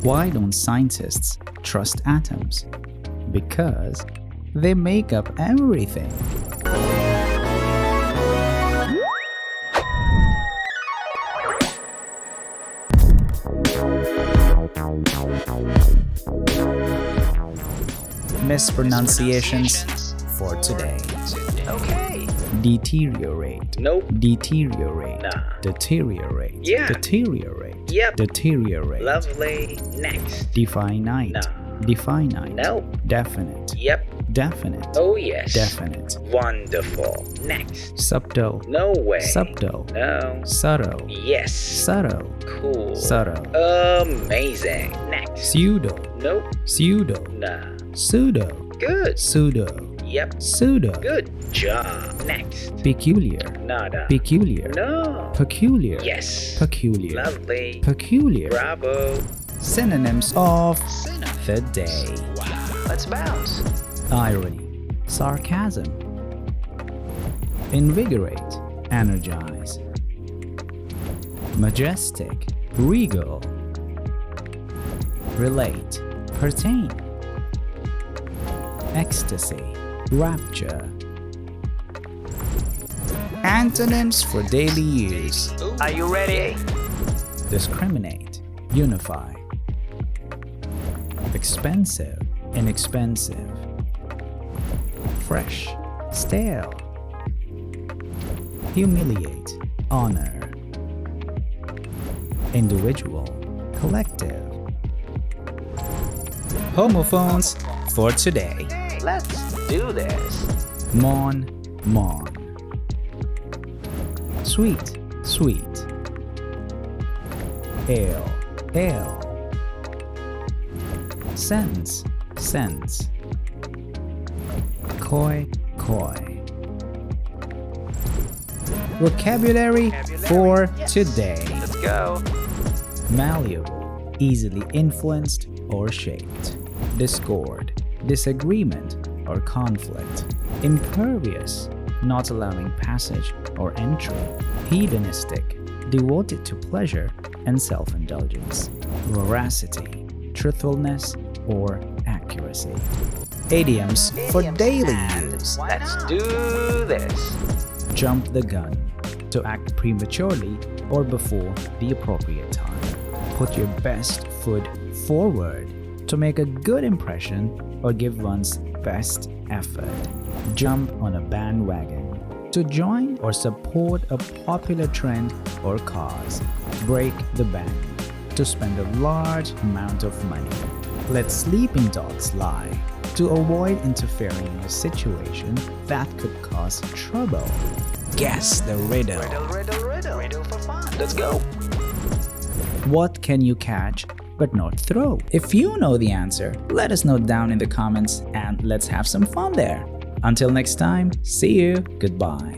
Why don't scientists trust atoms? Because they make up everything. Mispronunciations for today. Okay. Deteriorate. Nope. Deteriorate. Nah. Deteriorate. Yeah. Deteriorate. Yep. Deteriorate. Lovely. Next. Definite. Nah. Definite. Nope. Definite. Yep. Definite. Oh yes. Definite. Wonderful. Next. Subtle. No way. Subtle. No. Subtle. Yes. Subtle. Cool. Subtle. Amazing. Next. Pseudo. Nope. Pseudo. Nah. Pseudo. Good. Pseudo. Yep. Pseudo. Good job. Next. Peculiar. Nada. Peculiar. No. Peculiar. Yes. Peculiar. Lovely. Peculiar. Bravo. Synonyms of Synonym. the day. Wow. Let's bounce. Irony. Sarcasm. Invigorate. Energize. Majestic. Regal. Relate. Pertain. Ecstasy. Rapture. Antonyms for daily use. Are you ready? Discriminate. Unify. Expensive. Inexpensive. Fresh. Stale. Humiliate. Honor. Individual. Collective. Homophones for today. Let's do this. Mon. Mon. Sweet. Sweet. Ale. Ale. Sense. Sense. Coy. Coy. Vocabulary for today. Let's go. Malleable, easily influenced or shaped. Discord, disagreement or conflict. Impervious, not allowing passage or entry. Hedonistic, devoted to pleasure and self-indulgence. Veracity, truthfulness or accuracy. Idioms for daily use. Let's do this. Jump the gun, to act prematurely or before the appropriate time. Put your best foot forward, to make a good impression or give one's best effort. Jump on a bandwagon, to join or support a popular trend or cause. Break the bank, to spend a large amount of money. Let sleeping dogs lie, to avoid interfering in a situation that could cause trouble. Guess the riddle. Riddle for fun. Let's go. What can you catch but not throw? If you know the answer, let us know down in the comments and let's have some fun there. Until next time, see you, goodbye.